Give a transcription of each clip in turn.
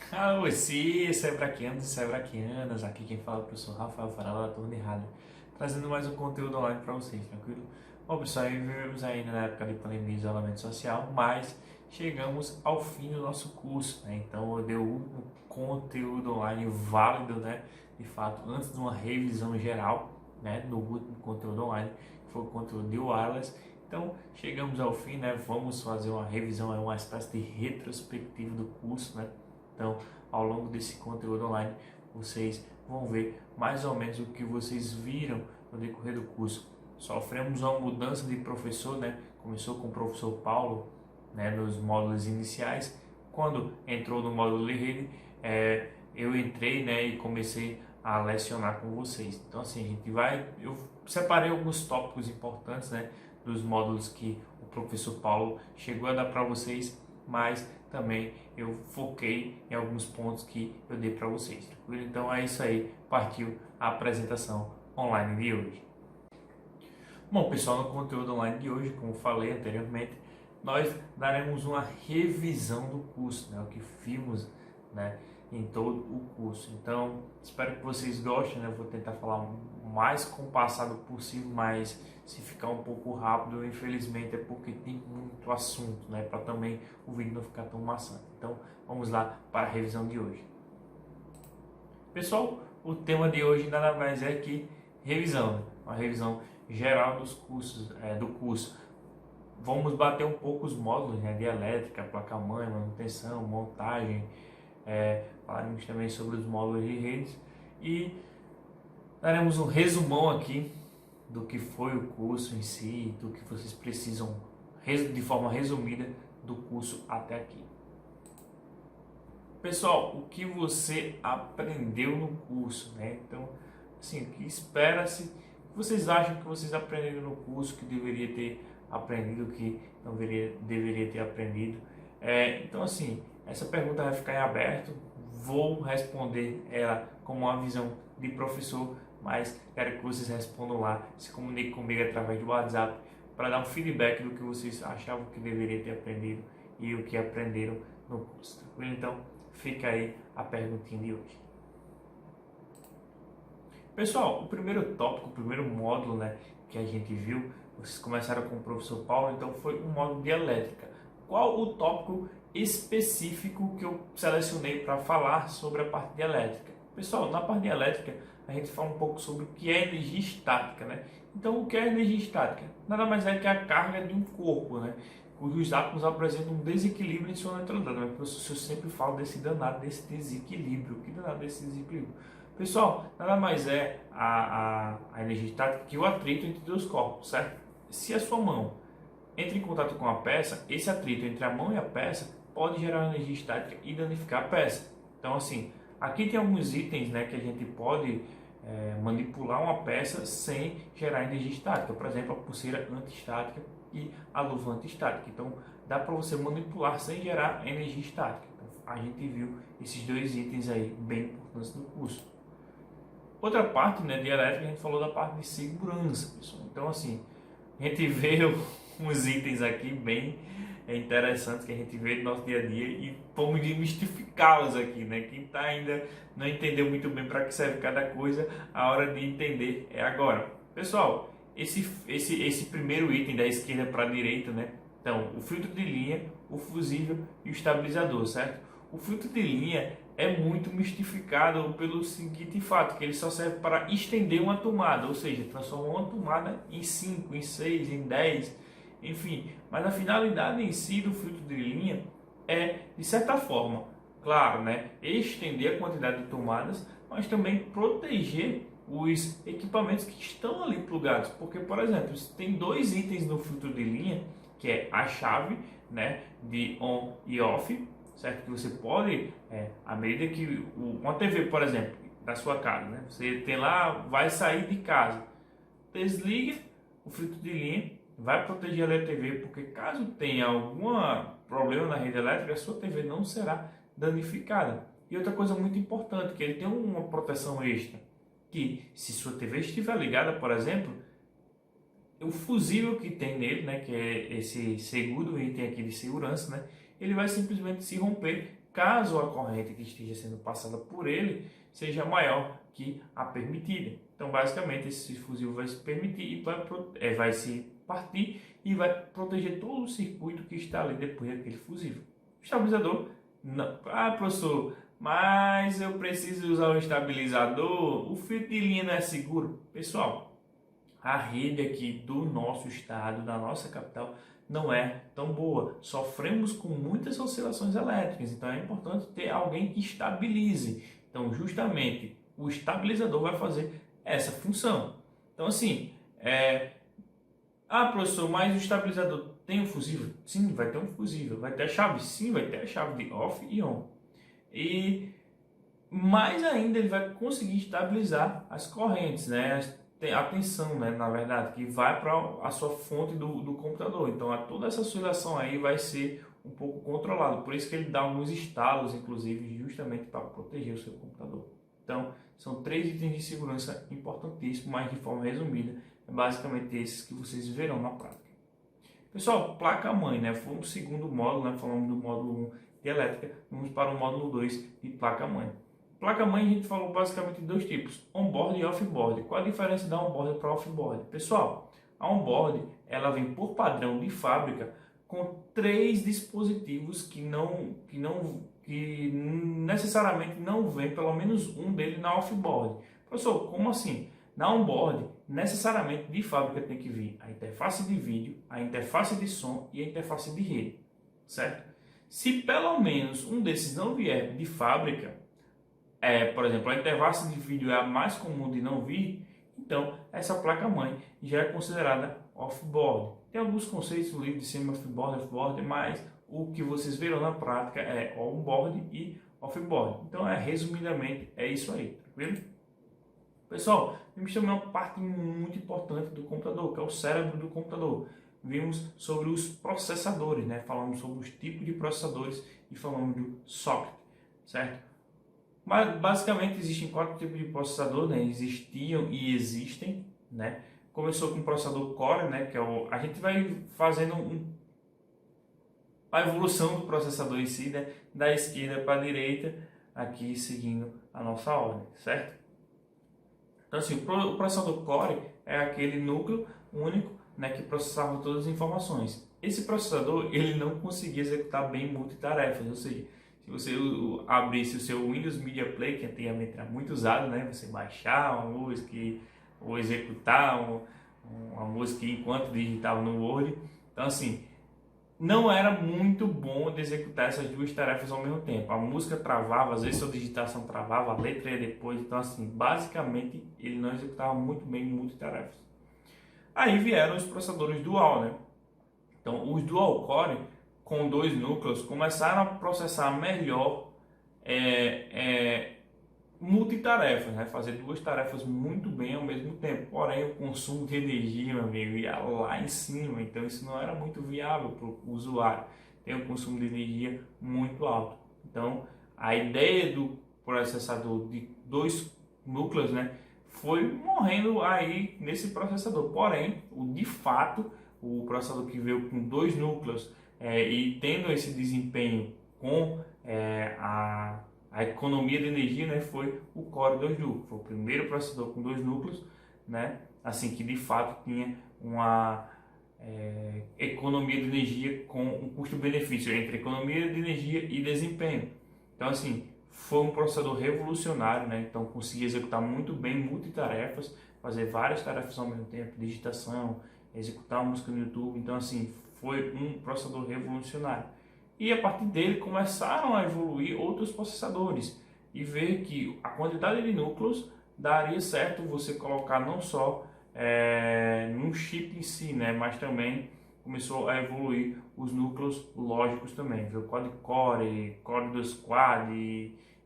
Alô, sim, cybraquianos e cybraquianas, aqui quem fala é o professor Rafael Farala da Turma de Rádio, trazendo mais um conteúdo online para vocês, tranquilo? Bom, pessoal, vivemos ainda na época de pandemia e isolamento social, mas chegamos ao fim do nosso curso, né? Então eu dei um conteúdo online válido, né? De fato, antes de uma revisão geral, né? No último conteúdo online, que foi o conteúdo de wireless. Então chegamos ao fim, né? Vamos fazer uma revisão, uma espécie de retrospectiva do curso, né? Então, ao longo desse conteúdo online, vocês vão ver mais ou menos o que vocês viram no decorrer do curso. Sofremos uma mudança de professor, né? Começou com o professor Paulo, né, nos módulos iniciais. Quando entrou no módulo de rede, eu entrei, né, e comecei a lecionar com vocês. Então, assim, eu separei alguns tópicos importantes, né, dos módulos que o professor Paulo chegou a dar para vocês, mas também eu foquei em alguns pontos que eu dei para vocês, tranquilo? Então é isso aí, partiu a apresentação online de hoje. Bom, pessoal, no conteúdo online de hoje, como falei anteriormente, nós daremos uma revisão do curso, né, o que vimos, né, em todo o curso. Então, espero que vocês gostem, né? Eu vou tentar falar o mais compassado possível, mas se ficar um pouco rápido, infelizmente, é porque tem muito assunto, né, para também o vídeo não ficar tão maçante. Então, vamos lá para a revisão de hoje. Pessoal, o tema de hoje nada mais é que revisão, né? Uma revisão geral dos cursos, do curso. Vamos bater um pouco os módulos, né, de elétrica, placa-mãe, manutenção, montagem, falaremos também sobre os módulos de redes e daremos um resumão aqui do que foi o curso em si, do que vocês precisam de forma resumida do curso até aqui. Pessoal, o que você aprendeu no curso, né? Então, assim, o que espera-se, o que vocês acham que vocês aprenderam no curso que deveria ter aprendido, que não deveria ter aprendido? Então, assim, essa pergunta vai ficar em aberto, vou responder ela como uma visão de professor, mas quero que vocês respondam lá, se comuniquem comigo através do WhatsApp para dar um feedback do que vocês achavam que deveria ter aprendido e o que aprenderam no curso, tranquilo? Então, fica aí a perguntinha de hoje. Pessoal, o primeiro tópico, o primeiro módulo, né, que a gente viu, vocês começaram com o professor Paulo, então foi um módulo de elétrica. Qual o tópico específico que eu selecionei para falar sobre a parte de elétrica? Pessoal, na parte de elétrica, a gente fala um pouco sobre o que é energia estática, né? Então, o que é energia estática? Nada mais é que a carga de um corpo, né, cujos átomos apresentam um desequilíbrio em sua neutralidade. Mas, professor, eu sempre falo desse danado, desse desequilíbrio. Que danado desse desequilíbrio? Pessoal, nada mais é a energia estática que o atrito entre dois corpos, certo? Se a sua mão entra em contato com a peça, esse atrito entre a mão e a peça pode gerar energia estática e danificar a peça. Então, assim, aqui tem alguns itens, né, que a gente pode manipular uma peça sem gerar energia estática. Por exemplo, a pulseira antiestática e a luva antiestática. Então, dá para você manipular sem gerar energia estática. Então, a gente viu esses dois itens aí bem importantes no curso. Outra parte, né, de elétrica, a gente falou da parte de segurança, pessoal. Então, assim, a gente vê uns itens aqui bem interessantes que a gente vê no nosso dia a dia e vamos desmistificá-los aqui, né? Quem está ainda não entendeu muito bem para que serve cada coisa, a hora de entender é agora. Pessoal, esse primeiro item da esquerda para a direita, né? Então, o filtro de linha, o fusível e o estabilizador, certo? O filtro de linha é muito mistificado pelo seguinte fato, que ele só serve para estender uma tomada, ou seja, transformar uma tomada em 5, em 6, em 10, enfim. Mas a finalidade em si do filtro de linha é, de certa forma, claro, né, estender a quantidade de tomadas, mas também proteger os equipamentos que estão ali plugados. Porque, por exemplo, tem dois itens no filtro de linha, que é a chave, né, de on e off, certo? Que você pode, à medida que uma TV, por exemplo, da sua casa, né? Você tem lá, vai sair de casa, desliga o filtro de linha, vai proteger a TV, porque caso tenha algum problema na rede elétrica, a sua TV não será danificada. E outra coisa muito importante, que ele tem uma proteção extra, que se sua TV estiver ligada, por exemplo, o fusível que tem nele, né, que é esse segundo item aqui de segurança, né, ele vai simplesmente se romper caso a corrente que esteja sendo passada por ele seja maior que a permitida. Então, basicamente, esse fusível vai se permitir e vai se partir e vai proteger todo o circuito que está ali depois daquele fusível. O estabilizador, não. Ah, professor, mas eu preciso usar um estabilizador, o fio de linha não é seguro? Pessoal, a rede aqui do nosso estado, da nossa capital, não é tão boa. Sofremos com muitas oscilações elétricas, então é importante ter alguém que estabilize. Então, justamente, o estabilizador vai fazer essa função. Então, assim, professor, mas o estabilizador tem um fusível? Sim, vai ter um fusível. Vai ter a chave? Sim, vai ter a chave de off e on. E mais ainda ele vai conseguir estabilizar as correntes, né? A tensão, né? Na verdade, que vai para a sua fonte do computador. Então, toda essa oscilação aí vai ser um pouco controlado. Por isso que ele dá alguns estalos, inclusive, justamente para proteger o seu computador. Então, são 3 itens de segurança importantíssimos, mas de forma resumida, é basicamente esses que vocês verão na prática. Pessoal, placa-mãe, né? Foi um segundo módulo, né? Falamos do módulo 1 de elétrica, vamos para o módulo 2 de placa-mãe. Placa-mãe a gente falou basicamente de 2 tipos, on-board e off-board. Qual a diferença da on-board para off-board? Pessoal, a on-board ela vem por padrão de fábrica com 3 dispositivos que necessariamente não vem pelo menos um deles na off-board. Professor, como assim? Na on-board, necessariamente de fábrica tem que vir a interface de vídeo, a interface de som e a interface de rede, certo? Se pelo menos um desses não vier de fábrica, por exemplo, a interface de vídeo é a mais comum de não vir, então essa placa-mãe já é considerada off-board. Tem alguns conceitos no livro de cima, off-board, off-board, mas o que vocês verão na prática é on-board e off-board. Então, resumidamente, é isso aí, tranquilo? Pessoal, temos também uma parte muito importante do computador, que é o cérebro do computador. Vimos sobre os processadores, né? Falamos sobre os tipos de processadores e falamos do socket, certo? Mas basicamente existem 4 tipos de processador, né? Existiam e existem, né? Começou com o processador Core, né? Que é a gente vai fazendo a evolução do processador em si, né? Da esquerda para a direita, aqui seguindo a nossa ordem, certo? Então assim, o processador Core é aquele núcleo único, né? Que processava todas as informações. Esse processador ele não conseguia executar bem multitarefas, ou seja, se você abrisse o seu Windows Media Player, que antigamente era muito usado, né? Você baixar uma música ou executar uma música enquanto digitava no Word. Então, assim, não era muito bom de executar essas 2 tarefas ao mesmo tempo. A música travava, às vezes a digitação travava, a letra ia depois. Então, assim, basicamente, ele não executava muito bem multitarefas. Aí vieram os processadores dual, né? Então, os dual core com 2 núcleos começaram a processar melhor multitarefas, né? Fazer 2 tarefas muito bem ao mesmo tempo. Porém, o consumo de energia, meu amigo, ia lá em cima. Então, isso não era muito viável para o usuário. Tem um consumo de energia muito alto. Então, a ideia do processador de 2 núcleos, né, foi morrendo aí nesse processador. Porém, de fato, o processador que veio com 2 núcleos e tendo esse desempenho com a economia de energia, né, foi o Core 2 Duo. Foi o primeiro processador com 2 núcleos, né, assim que de fato tinha uma economia de energia com um custo-benefício entre economia de energia e desempenho. Então, assim, foi um processador revolucionário, né? Então conseguia executar muito bem multitarefas, fazer várias tarefas ao mesmo tempo, digitação, executar uma música no YouTube. Então, assim, foi um processador revolucionário. E a partir dele começaram a evoluir outros processadores e ver que a quantidade de núcleos daria certo você colocar não só num chip em si, né, mas também começou a evoluir os núcleos lógicos também, viu? Quad-core, Core 2 Quad,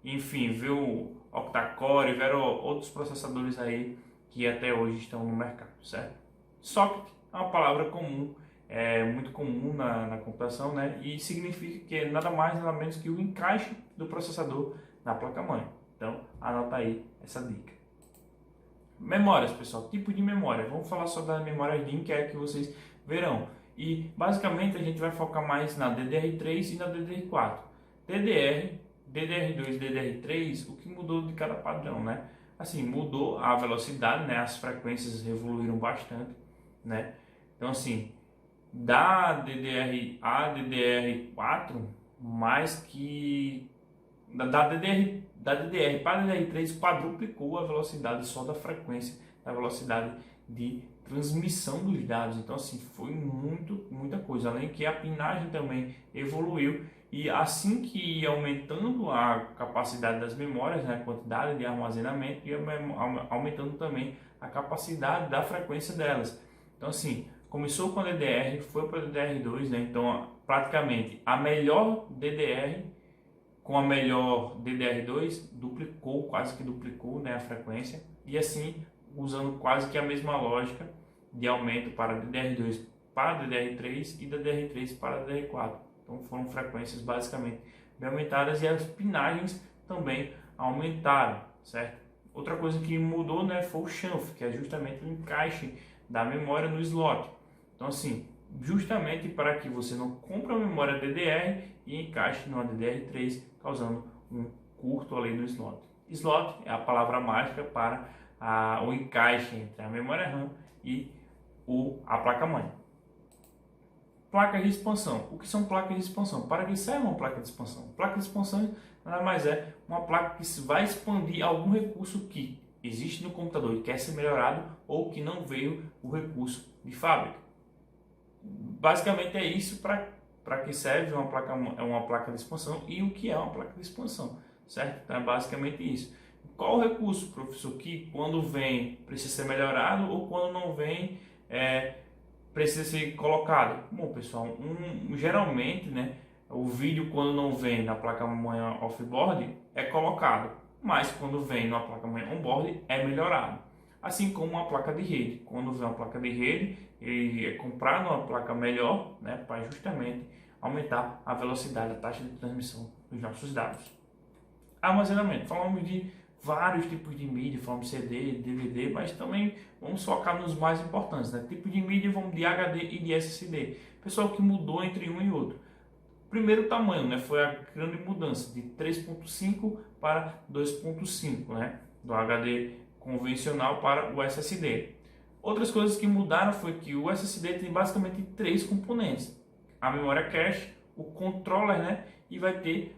enfim, viu? Octa-core, vieram outros processadores aí que até hoje estão no mercado, certo? Socket é uma palavra comum, muito comum na computação, né? E significa que é nada mais nada menos que o encaixe do processador na placa-mãe. Então, anota aí essa dica. Memórias, pessoal, tipo de memória. Vamos falar só das memórias DIMM, que é a que vocês verão. E basicamente a gente vai focar mais na DDR3 e na DDR4. DDR DDR2 e DDR3, o que mudou de cada padrão, né? Assim, mudou a velocidade, né? As frequências evoluíram bastante, né? Então, assim, da DDR a DDR4, mais que da DDR para DDR3 quadruplicou a velocidade só da frequência, da velocidade de transmissão dos dados. Então, assim, foi muita coisa. Além que a pinagem também evoluiu, e assim que ia aumentando a capacidade das memórias, né, a quantidade de armazenamento, ia aumentando também a capacidade da frequência delas. Então, assim, começou com a DDR, foi para a DDR2, né? Então, praticamente a melhor DDR com a melhor DDR2 duplicou, quase que duplicou, né, a frequência, e assim usando quase que a mesma lógica de aumento para DDR2 para DDR3 e DDR3 para DDR4. Então foram frequências basicamente bem aumentadas, e as pinagens também aumentaram, certo? Outra coisa que mudou, né, foi o chanfre, que é justamente o encaixe da memória no slot. Então, assim, justamente para que você não compre uma memória DDR e encaixe numa DDR3, causando um curto ali no slot. Slot é a palavra mágica para o encaixe entre a memória RAM e a placa-mãe. Placas de expansão. O que são placas de expansão? Para que serve uma placa de expansão? Placa de expansão nada mais é uma placa que vai expandir algum recurso que existe no computador e quer ser melhorado, ou que não veio o recurso de fábrica. Basicamente é isso para que serve uma placa de expansão e o que é uma placa de expansão, certo? Então é basicamente isso. Qual o recurso, professor, que quando vem precisa ser melhorado, ou quando não vem precisa ser colocado? Bom, pessoal, geralmente, né, o vídeo quando não vem na placa-mãe off-board é colocado, mas quando vem na placa-mãe on-board é melhorado. Assim como uma placa de rede. Quando vem uma placa de rede, ele é comprado uma placa melhor, né, para justamente aumentar a velocidade, a taxa de transmissão dos nossos dados. Armazenamento. Falamos de vários tipos de mídia, falamos de CD, DVD, mas também vamos focar nos mais importantes, né? Tipo de mídia, vamos de HD e de SSD. Pessoal, que mudou entre um e outro. Primeiro, o tamanho, né? Foi a grande mudança de 3.5 para 2.5, né? Do HD convencional para o SSD. Outras coisas que mudaram foi que o SSD tem basicamente três componentes: a memória cache, o controller, né, e vai ter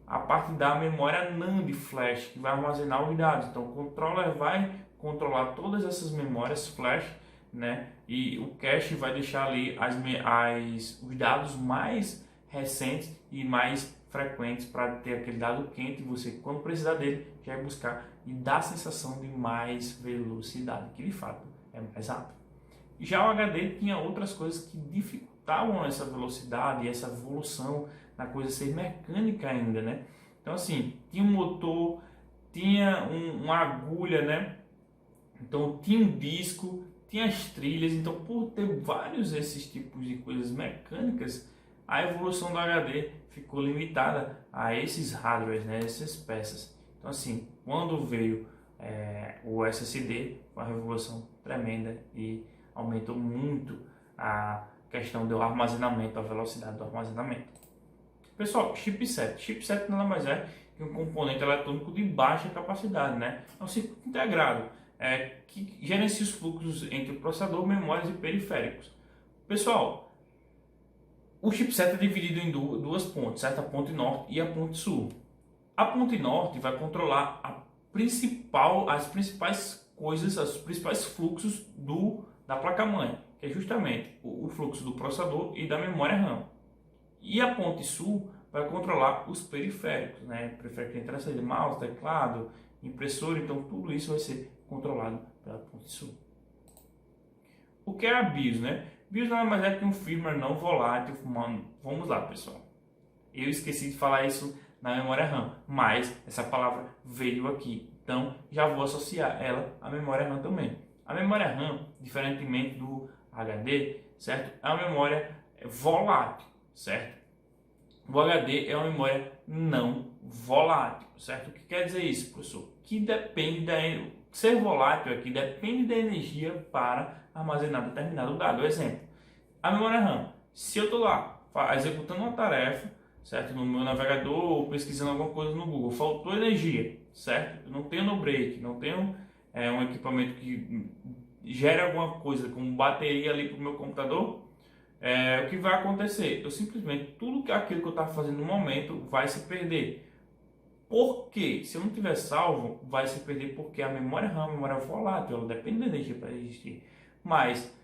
a parte da memória NAND flash, que vai armazenar os dados. Então o controller vai controlar todas essas memórias flash, né, e o cache vai deixar ali os dados mais recentes e mais frequentes, para ter aquele dado quente e você, quando precisar dele, já vai buscar e dá a sensação de mais velocidade, que de fato é mais rápido. Já o HD tinha outras coisas que dificultavam essa velocidade e essa evolução na coisa ser mecânica ainda, né? Então, assim, tinha um motor, tinha uma agulha, né? Então tinha um disco, tinha as trilhas. Então, por ter vários esses tipos de coisas mecânicas, a evolução do HD ficou limitada a esses hardwares, né? Essas peças. Então, assim, quando veio o SSD, foi uma revolução tremenda e aumentou muito a questão do armazenamento, a velocidade do armazenamento. Pessoal, chipset. Chipset nada mais é que um componente eletrônico de baixa capacidade, né? É um circuito integrado que gerencia os fluxos entre o processador, memórias e periféricos. Pessoal, o chipset é dividido em duas pontes, certo? A ponte norte e a ponte sul. A ponte norte vai controlar as principais coisas, os principais fluxos da placa-mãe, que é justamente o fluxo do processador e da memória RAM. E a ponte sul vai controlar os periféricos, né? Periférico que interessa de mouse, teclado, impressora, então tudo isso vai ser controlado pela ponte sul. O que é a BIOS, né? BIOS nada mais é que um firmware não volátil. Vamos lá, pessoal. Eu esqueci de falar isso na memória RAM, mas essa palavra veio aqui, então já vou associar ela à memória RAM também. A memória RAM, diferentemente do HD, certo? É uma memória volátil, certo? O HD é uma memória não volátil, certo? O que quer dizer isso, professor? Que depende ser volátil aqui depende da energia para armazenar determinado dado. Exemplo, a memória RAM. Se eu estou lá executando uma tarefa, certo? No meu navegador ou pesquisando alguma coisa no Google, faltou energia, certo? Eu não tenho no break, não tenho um equipamento que gere alguma coisa como bateria ali para o meu computador. O que vai acontecer? Eu simplesmente, aquilo que eu estava fazendo no momento vai se perder. Por quê? Se eu não tiver salvo, vai se perder porque a memória RAM, a memória volátil, ela depende da energia para existir. Mas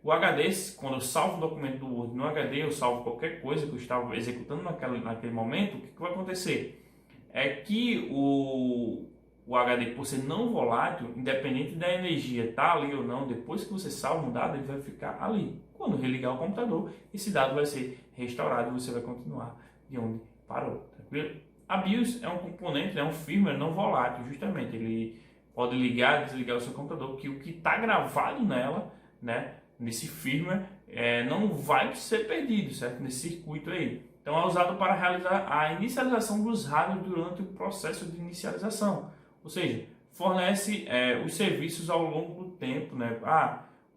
o HD, quando eu salvo o documento do Word no HD, eu salvo qualquer coisa que eu estava executando naquele momento, o que vai acontecer? É que o HD, por ser não volátil, independente da energia estar ali ou não, depois que você salva um dado, ele vai ficar ali. Quando religar o computador, esse dado vai ser restaurado e você vai continuar de onde parou, tranquilo? A BIOS é um componente, um firmware não volátil, justamente. Ele pode ligar e desligar o seu computador, que o que está gravado nela, né, nesse firmware, não vai ser perdido, certo? Nesse circuito aí. Então é usado para realizar a inicialização dos rádios durante o processo de inicialização. Ou seja, fornece os serviços ao longo do tempo, né?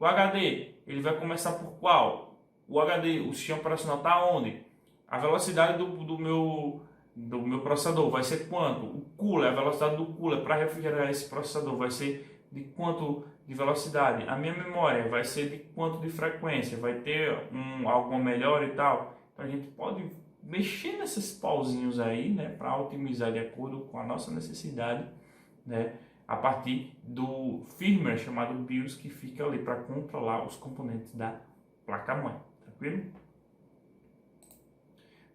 O HD, ele vai começar por qual? O HD, o sistema operacional está onde? A velocidade do meu processador vai ser quanto? O cooler, a velocidade do cooler para refrigerar esse processador vai ser de quanto de velocidade? A minha memória vai ser de quanto de frequência? Vai ter alguma melhora e tal? Então a gente pode mexer nesses pauzinhos aí, né, para otimizar de acordo com a nossa necessidade, né, a partir do firmware chamado BIOS, que fica ali para controlar os componentes da placa-mãe, tranquilo?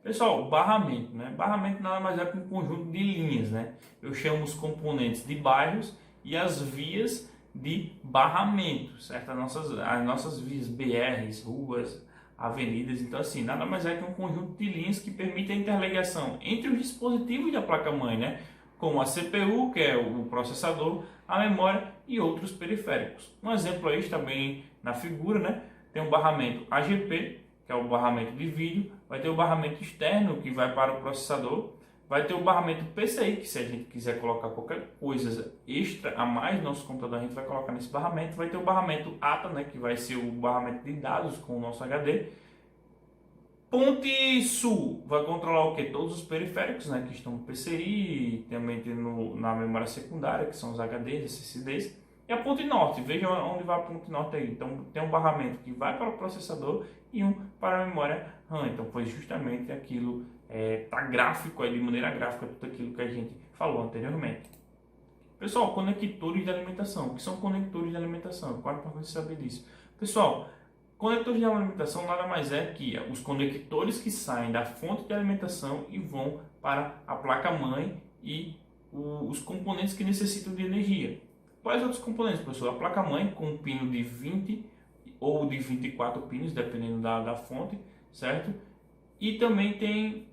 Pessoal, barramento, né? Barramento nada mais é que um conjunto de linhas, né? Eu chamo os componentes de bairros e as vias de barramento, certo? As nossas vias, BRs, ruas, avenidas. Então, assim, nada mais é que um conjunto de linhas que permite a interligação entre os dispositivos da placa-mãe, né? Como a CPU, que é o processador, a memória e outros periféricos. Um exemplo aí está bem na figura, né? Tem um barramento AGP, que é o barramento de vídeo, vai ter o barramento externo, que vai para o processador, vai ter o barramento PCI, que se a gente quiser colocar qualquer coisa extra a mais no nosso computador, a gente vai colocar nesse barramento, vai ter o barramento ATA, né, que vai ser o barramento de dados com o nosso HD. Ponte Sul vai controlar o que? Todos os periféricos, né, que estão no PCI, também tem na memória secundária, que são os HDs, SSDs. E a ponte norte, veja onde vai a ponte norte aí. Então tem um barramento que vai para o processador e um para a memória RAM. Então foi justamente aquilo, tá gráfico aí, de maneira gráfica, tudo aquilo que a gente falou anteriormente. Pessoal, conectores de alimentação. O que são conectores de alimentação? Qual a importância de saber disso? Pessoal, conectores de alimentação nada mais é que os conectores que saem da fonte de alimentação e vão para a placa-mãe e os componentes que necessitam de energia. Quais outros componentes, pessoal? A placa-mãe com um pino de 20 ou de 24 pinos, dependendo da fonte, certo? E também tem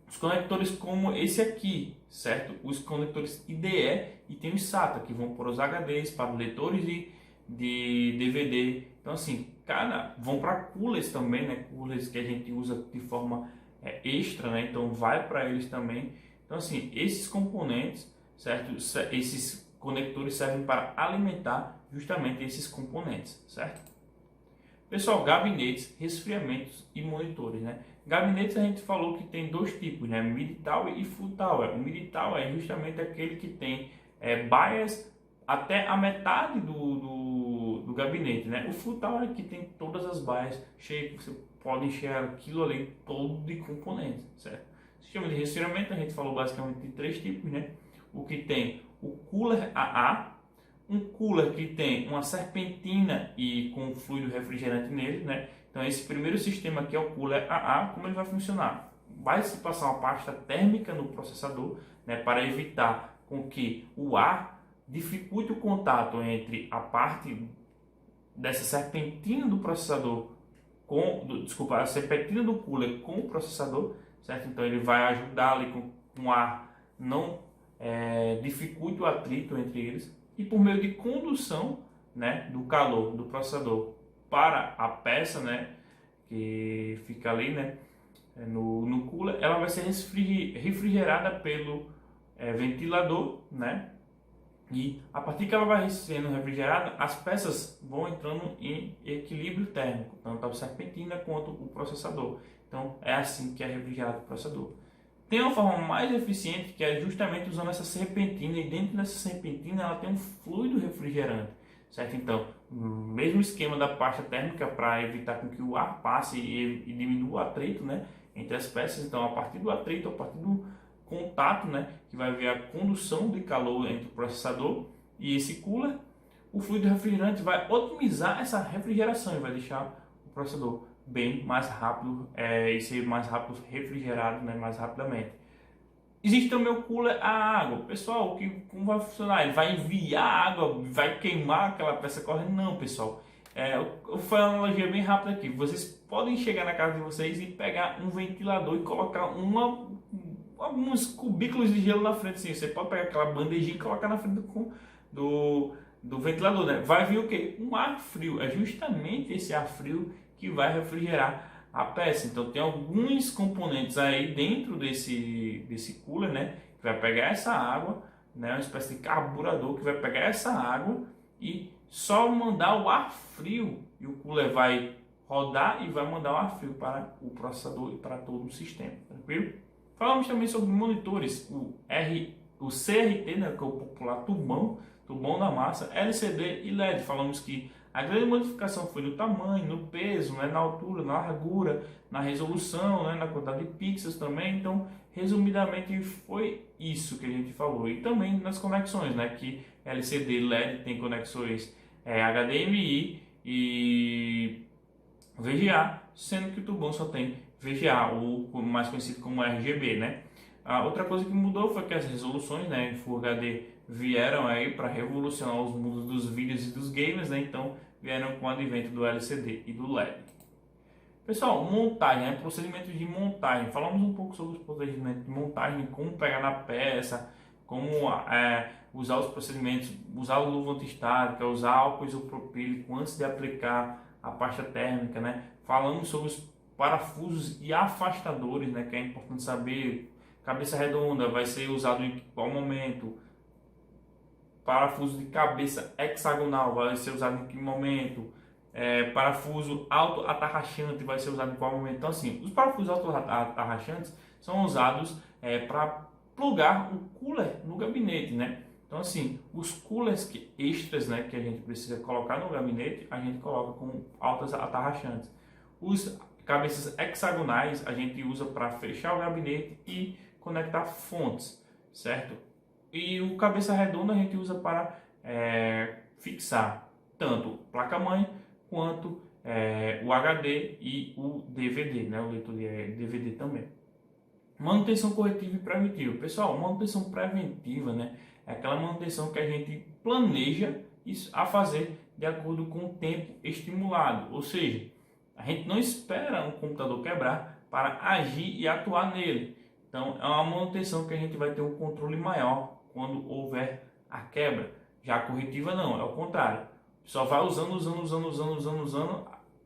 os conectores como esse aqui, certo? Os conectores IDE e tem os SATA, que vão para os HDs, para leitores de DVD. Então, assim, vão para coolers também, né? Coolers que a gente usa de forma extra, né? Então, vai para eles também. Então, assim, esses componentes, certo? Esses conectores servem para alimentar justamente esses componentes, certo? Pessoal, gabinetes, resfriamentos e monitores, né? Gabinetes a gente falou que tem dois tipos, né? Mid-tower e full-tower. O mid-tower é justamente aquele que tem bias até a metade do gabinete, né? O full-tower é que tem todas as bias cheias, você pode enxergar aquilo ali todo de componentes, certo? Sistema de resfriamento a gente falou basicamente de três tipos, né? O que tem o cooler AA, um cooler que tem uma serpentina e com fluido refrigerante nele, né? Então esse primeiro sistema aqui é o cooler AA. Como ele vai funcionar? Vai se passar uma pasta térmica no processador, né, para evitar com que o ar dificulte o contato entre a parte dessa serpentina do processador a serpentina do cooler com o processador, certo? Então ele vai ajudar ali com o ar não dificulte o atrito entre eles, e por meio de condução, né, do calor do processador para a peça, né, que fica ali, né, no cooler, ela vai ser refrigerada pelo ventilador, né, E a partir que ela vai sendo refrigerada, as peças vão entrando em equilíbrio térmico, tanto a serpentina quanto o processador. Então é assim que é refrigerado o processador. Tem uma forma mais eficiente que é justamente usando essa serpentina, e dentro dessa serpentina ela tem um fluido refrigerante, certo? Então, mesmo esquema da pasta térmica para evitar com que o ar passe e diminua o atrito, né, entre as peças. Então, a partir do atrito, a partir do contato, né, que vai haver a condução de calor entre o processador e esse cooler, o fluido refrigerante vai otimizar essa refrigeração e vai deixar o processador bem mais rápido e ser mais rápido refrigerado, né, mais rapidamente. Existe também o cooler a água. Pessoal, como vai funcionar? Ele vai enviar água, vai queimar aquela peça correndo? Não, pessoal. Foi uma analogia bem rápida aqui. Vocês podem chegar na casa de vocês e pegar um ventilador e colocar alguns cubículos de gelo na frente. Assim. Você pode pegar aquela bandejinha e colocar na frente do ventilador. Né? Vai vir o quê? Um ar frio. É justamente esse ar frio que vai refrigerar a peça. Então tem alguns componentes aí dentro desse cooler, né, que vai pegar essa água, né, uma espécie de carburador que vai pegar essa água e só mandar o ar frio, e o cooler vai rodar e vai mandar o ar frio para o processador e para todo o sistema, tranquilo? Falamos também sobre monitores, o CRT, né, que é o popular tubão da massa, LCD e LED. Falamos que a grande modificação foi no tamanho, no peso, né, na altura, na largura, na resolução, né, na quantidade de pixels também. Então, resumidamente, foi isso que a gente falou. E também nas conexões, né, que LCD e LED tem conexões HDMI e VGA, sendo que o tubão só tem VGA, ou mais conhecido como RGB, né? A outra coisa que mudou foi que as resoluções, né, em Full HD vieram aí para revolucionar os mundos dos vídeos e dos games, né? Então vieram com o advento do LCD e do LED. Pessoal, montagem, né? Procedimentos de montagem. Falamos um pouco sobre os procedimentos de montagem, como pegar na peça, como usar os procedimentos, usar o luva antiestática, usar álcool isopropílico antes de aplicar a pasta térmica, né? Falamos sobre os parafusos e afastadores, né? Que é importante saber. Cabeça redonda vai ser usado em qual momento? Parafuso de cabeça hexagonal vai ser usado em que momento? Parafuso auto-atarrachante vai ser usado em qual momento? Então, assim, os parafusos auto-atarrachantes são usados para plugar o cooler no gabinete, né? Então, assim, os coolers extras, né, que a gente precisa colocar no gabinete, a gente coloca com altas atarrachantes. Os cabeças hexagonais a gente usa para fechar o gabinete e conectar fontes, certo? E o cabeça redonda a gente usa para fixar tanto placa-mãe quanto o HD e o DVD, né? O leitor de DVD também. Manutenção corretiva e preventiva. Pessoal, manutenção preventiva, né, é aquela manutenção que a gente planeja a fazer de acordo com o tempo estimulado. Ou seja, a gente não espera um computador quebrar para agir e atuar nele. Então, é uma manutenção que a gente vai ter um controle maior quando houver a quebra. Já a corretiva não, é o contrário. Só vai usando.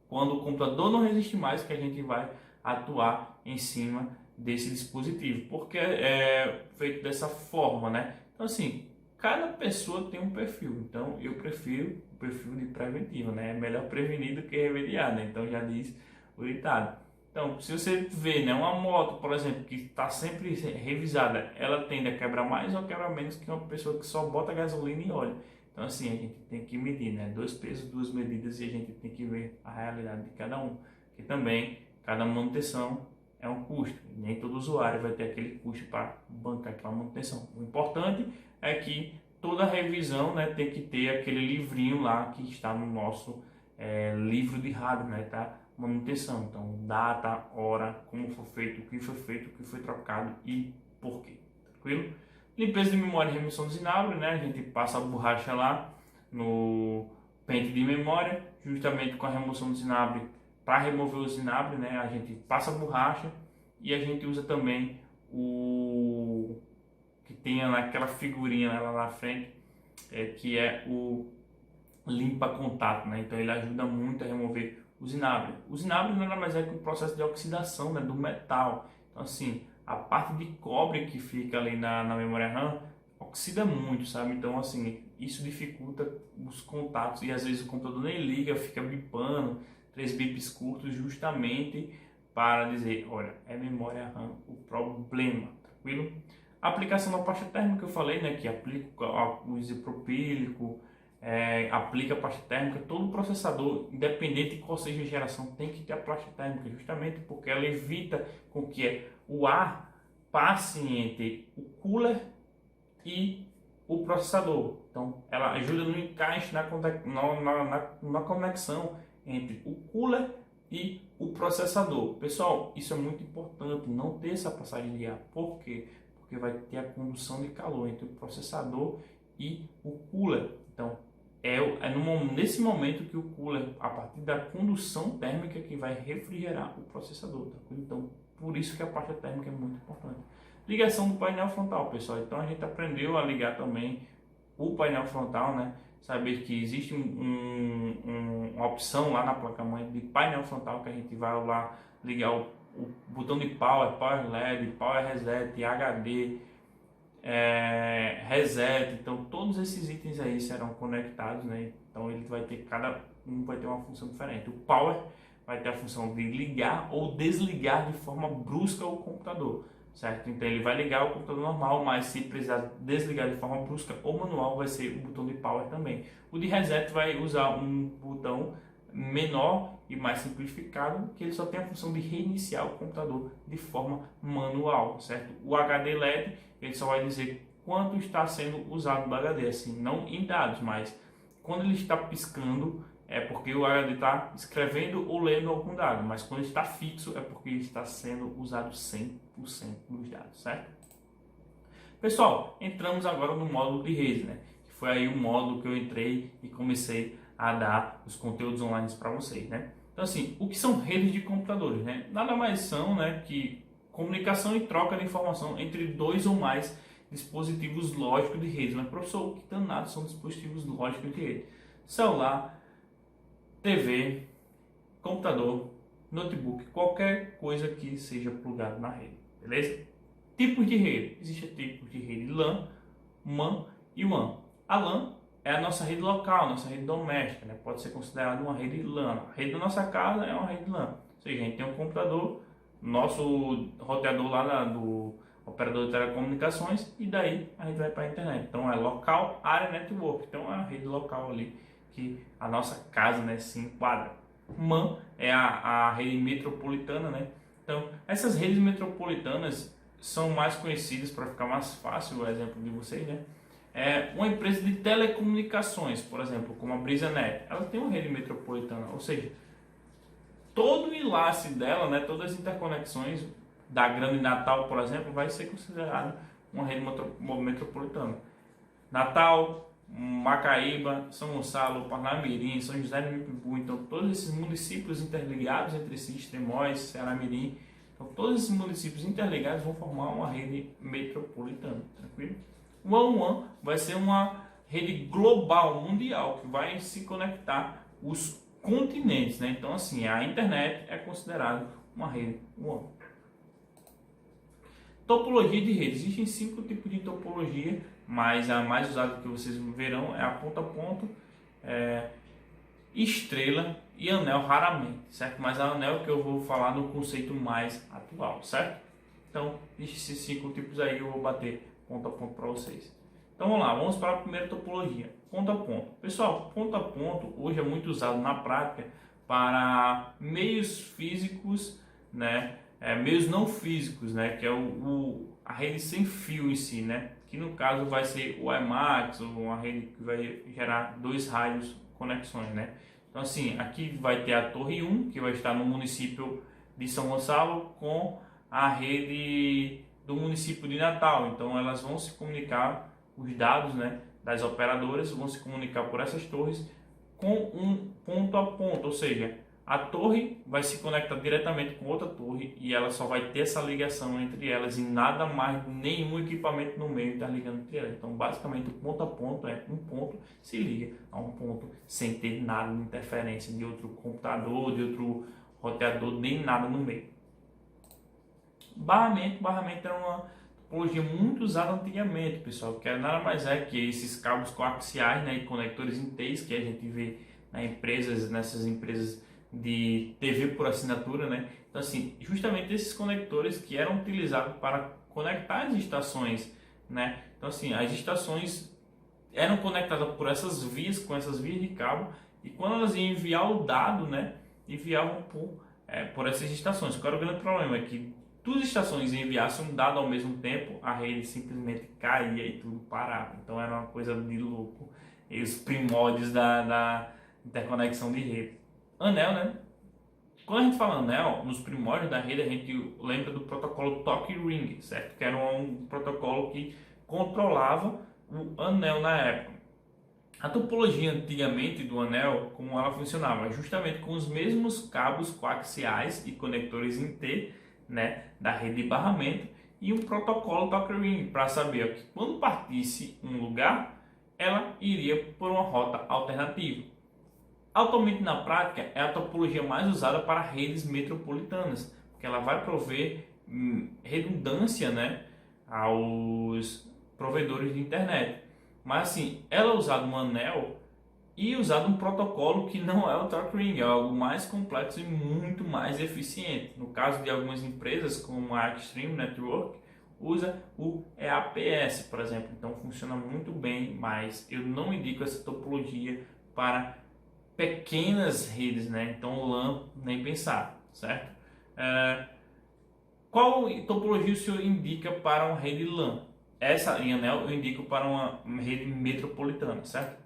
Quando o computador não resiste mais, que a gente vai atuar em cima desse dispositivo, porque é feito dessa forma, né? Então, assim, cada pessoa tem um perfil. Então, eu prefiro o perfil de preventivo, né? É melhor prevenir do que remediar, né? Então, já diz o ditado. Então, se você vê, né, uma moto, por exemplo, que está sempre revisada, ela tende a quebrar mais ou quebrar menos que uma pessoa que só bota gasolina e óleo. Então, assim, a gente tem que medir, né? 2 pesos, 2 medidas, e a gente tem que ver a realidade de cada um. Que também, cada manutenção é um custo. Nem todo usuário vai ter aquele custo para bancar aquela manutenção. O importante é que toda revisão, né, tem que ter aquele livrinho lá que está no nosso livro de hardware, né, tá? Manutenção. Então, data, hora, como foi feito, o que foi trocado e por quê. Tranquilo? Limpeza de memória e remoção dos inabres, né? A gente passa a borracha lá no pente de memória, justamente com a remoção dos inabres. Para remover os inabres, né? A gente passa a borracha e a gente usa também o que tem naquela figurinha lá na frente, que é o limpa contato, né? Então ele ajuda muito a remover os inabres. Os inabres nada mais é que um processo de oxidação, né, do metal. Então, assim, a parte de cobre que fica ali na memória RAM oxida muito, sabe? Então, assim, isso dificulta os contatos e às vezes o computador nem liga, fica bipando, 3 bips curtos, justamente para dizer, olha, é memória RAM o problema, tranquilo? A aplicação da pasta térmica eu falei, né, que aplica o isopropílico, aplica a pasta térmica, todo processador, independente de qual seja a geração, tem que ter a pasta térmica, justamente porque ela evita com que o ar passe entre o cooler e o processador. Então, ela ajuda no encaixe, na conexão entre o cooler e o processador. Pessoal, isso é muito importante, não ter essa passagem de ar. Por quê? Porque vai ter a condução de calor entre o processador e o cooler. Então, nesse momento que o cooler, a partir da condução térmica, que vai refrigerar o processador. Tá? Então, por isso que a pasta térmica é muito importante. Ligação do painel frontal, pessoal. Então, a gente aprendeu a ligar também o painel frontal, né? Saber que existe uma opção lá na placa-mãe de painel frontal, que a gente vai lá ligar o botão de power, power LED, power reset, HD, reset. Então todos esses itens aí serão conectados, né? Então ele vai ter, cada um vai ter uma função diferente. O power vai ter a função de ligar ou desligar de forma brusca o computador, certo? Então ele vai ligar o computador normal, mas se precisar desligar de forma brusca ou manual, vai ser o botão de power também. O de reset vai usar um botão menor e mais simplificado, que ele só tem a função de reiniciar o computador de forma manual, certo? O HD LED, ele só vai dizer quanto está sendo usado do HD, assim, não em dados, mas quando ele está piscando, é porque o HD está escrevendo ou lendo algum dado, mas quando está fixo é porque está sendo usado 100% dos dados, certo? Pessoal, entramos agora no módulo de redes, né? Que foi aí o módulo que eu entrei e comecei a dar os conteúdos online para vocês, né? Então, assim, o que são redes de computadores, né? Nada mais são, né, que comunicação e troca de informação entre dois ou mais dispositivos lógicos de rede. Mas, professor, o que danado são dispositivos lógicos de rede? Celular, TV, computador, notebook, qualquer coisa que seja plugado na rede, beleza? Tipos de rede. Existem tipos de rede LAN, MAN e WAN. A LAN é a nossa rede local, nossa rede doméstica, né? Pode ser considerada uma rede LAN. A rede da nossa casa é uma rede LAN. Ou seja, a gente tem um computador, nosso roteador lá do operador de telecomunicações e daí a gente vai para a internet. Então é local, área, network. Então é a rede local ali que a nossa casa, né, se enquadra. MAN é a rede metropolitana, né? Então essas redes metropolitanas são mais conhecidas, para ficar mais fácil o exemplo de vocês, né? Uma empresa de telecomunicações, por exemplo, como a BrisaNet, ela tem uma rede metropolitana, ou seja, todo o enlace dela, né, todas as interconexões da Grande Natal, por exemplo, vai ser considerado uma rede metropolitana. Natal, Macaíba, São Gonçalo, Parnamirim, São José do Mipibu, então todos esses municípios interligados entre si, Extremóis, Ceará-Mirim, então todos esses municípios interligados vão formar uma rede metropolitana, tranquilo? O WAN vai ser uma rede global, mundial, que vai se conectar os continentes, né? Então, assim, a internet é considerada uma rede WAN. Topologia de rede. Existem 5 tipos de topologia, mas a mais usada que vocês verão é a ponto a ponto, estrela e anel raramente, certo? Mas a anel que eu vou falar no conceito mais atual, certo? Então, esses 5 tipos aí eu vou bater ponto a ponto para vocês. Então vamos lá, vamos para a primeira topologia, ponto a ponto. Pessoal, ponto a ponto hoje é muito usado na prática para meios físicos, né? Meios não físicos, né? Que é a rede sem fio em si, né? Que no caso vai ser o WiMAX, ou uma rede que vai gerar 2 rádios conexões, né? Então assim, aqui vai ter a torre 1, que vai estar no município de São Gonçalo, com a rede do município de Natal. Então elas vão se comunicar, os dados, né, das operadoras vão se comunicar por essas torres com um ponto a ponto, ou seja, a torre vai se conectar diretamente com outra torre e ela só vai ter essa ligação entre elas e nada mais, nenhum equipamento no meio está ligando entre elas. Então basicamente o ponto a ponto é um ponto se liga a um ponto sem ter nada de interferência de outro computador, de outro roteador, nem nada no meio. Barramento é uma topologia muito usada antigamente, pessoal, que nada mais é que esses cabos coaxiais, né, e conectores em T's que a gente vê nessas empresas de TV por assinatura, né? Então, assim, justamente esses conectores que eram utilizados para conectar as estações, né? Então, assim, as estações eram conectadas por essas vias, com essas vias de cabo, e quando elas iam enviar o dado, né, enviavam por essas estações. Qual era o grande problema? É que duas estações enviassem um dado ao mesmo tempo, a rede simplesmente caía e tudo parava. Então era uma coisa de louco. E os primórdios da interconexão de rede. Anel, né? Quando a gente fala anel, nos primórdios da rede, a gente lembra do protocolo Talk Ring, certo? Que era um protocolo que controlava o anel na época. A topologia antigamente do anel, como ela funcionava? Justamente com os mesmos cabos coaxiais e conectores em T, né, da rede de barramento, e um protocolo Talk Ring para saber que quando partisse um lugar, ela iria por uma rota alternativa. Atualmente na prática é a topologia mais usada para redes metropolitanas, porque ela vai prover redundância, né, aos provedores de internet. Mas assim, ela é usada um anel e usado um protocolo que não é o Talk Ring, é algo mais complexo e muito mais eficiente. No caso de algumas empresas como a Extreme Network, usa o EAPS, por exemplo. Então funciona muito bem, mas eu não indico essa topologia para pequenas redes, né? Então LAN nem pensar, certo? Qual topologia o senhor indica para uma rede LAN? Essa em anel eu indico para uma rede metropolitana, certo?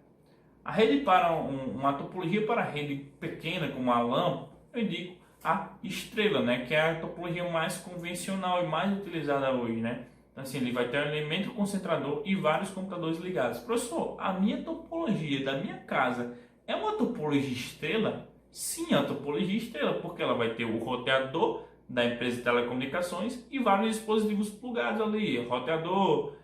A rede para uma topologia para rede pequena como a LAN, eu indico a estrela, né? Que é a topologia mais convencional e mais utilizada hoje, né? Então assim, ele vai ter um elemento concentrador e vários computadores ligados. Professor, a minha topologia da minha casa é uma topologia estrela? Sim, é uma topologia estrela, porque ela vai ter o roteador da empresa de telecomunicações e vários dispositivos plugados ali, roteador,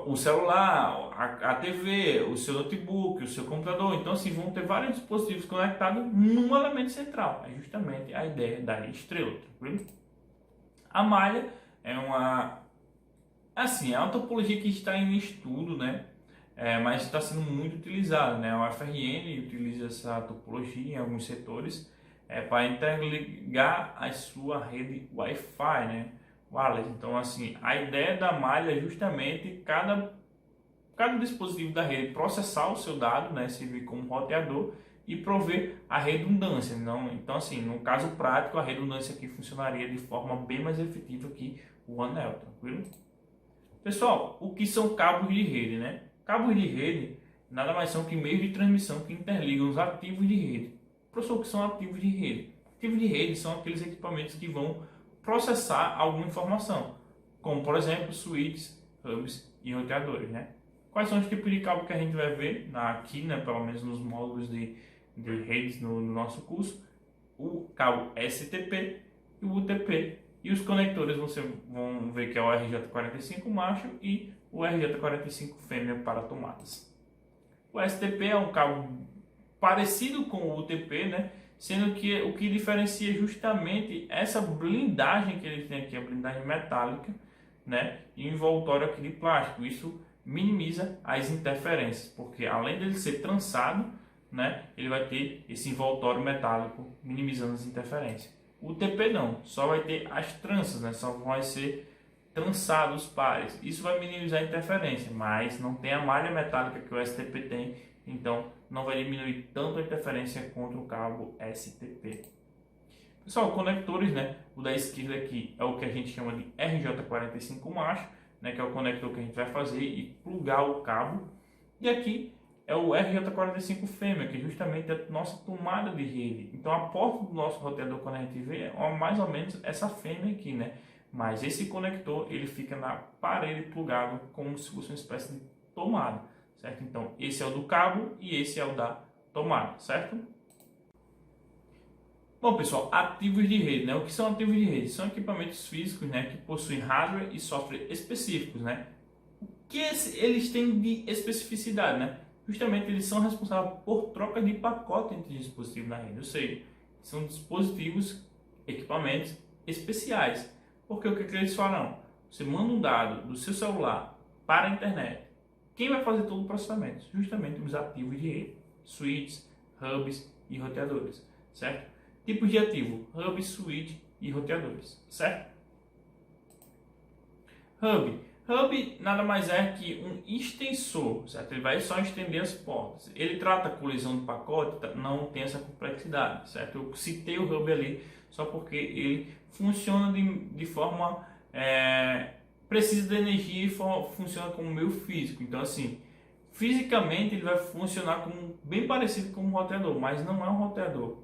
o celular, a TV, o seu notebook, o seu computador. Então, assim, vão ter vários dispositivos conectados num elemento central. É justamente a ideia da estrela, tranquilo? A malha é uma topologia que está em estudo, né? Mas está sendo muito utilizada, né? O FRN utiliza essa topologia em alguns setores para interligar a sua rede Wi-Fi, né? Wireless. Então, assim, a ideia da malha é justamente cada dispositivo da rede processar o seu dado, né? Servir como roteador e prover a redundância. Então, assim, no caso prático, a redundância aqui funcionaria de forma bem mais efetiva que o anel, tranquilo? Pessoal, o que são cabos de rede, né? Cabos de rede nada mais são que meios de transmissão que interligam os ativos de rede. Professor, o que são ativos de rede? Ativos de rede são aqueles equipamentos que vão processar alguma informação, como por exemplo switches, hubs e roteadores, né? Quais são os tipos de cabo que a gente vai ver aqui, né? Pelo menos nos módulos de redes no nosso curso? O cabo STP e o UTP. E os conectores você vão ver que é o RJ45 macho e o RJ45 fêmea para tomadas. O STP é um cabo parecido com o UTP, né? Sendo que o que diferencia justamente essa blindagem que ele tem aqui, a blindagem metálica, né? E o envoltório aqui de plástico. Isso minimiza as interferências, porque além dele ser trançado, né? Ele vai ter esse envoltório metálico minimizando as interferências. O TP não, só vai ter as tranças, né? Só vai ser trançados pares. Isso vai minimizar a interferência, mas não tem a malha metálica que o STP tem, então não vai diminuir tanto a interferência contra o cabo STP. Pessoal, conectores, né? O da esquerda aqui é o que a gente chama de RJ45 macho, né? Que é o conector que a gente vai fazer e plugar o cabo. E aqui é o RJ45 fêmea, que é justamente a nossa tomada de rede. Então a porta do nosso roteador, quando a gente vê, é mais ou menos essa fêmea aqui, né? Mas esse conector, ele fica na parede plugado como se fosse uma espécie de tomada, certo? Então esse é o do cabo e esse é o da tomada, certo? Bom, pessoal, ativos de rede, né? O que são ativos de rede? São equipamentos físicos, né, que possuem hardware e software específicos, né? O que eles têm de especificidade, né? Justamente eles são responsáveis por troca de pacote entre dispositivos na rede, ou seja, são dispositivos, equipamentos especiais Porque o que eles farão? Você manda um dado do seu celular para a internet. Quem vai fazer todo o processamento? Justamente os ativos de rede, switches, hubs e roteadores, certo? Tipos de ativo: hub, switch e roteadores, certo? Hub nada mais é que um extensor, certo? Ele vai só estender as portas. Ele trata a colisão de pacote, não tem essa complexidade, certo? Eu citei o hub ali só porque ele funciona de forma precisa de energia e funciona como meio físico. Então, assim, fisicamente ele vai funcionar como, bem parecido com um roteador, mas não é um roteador.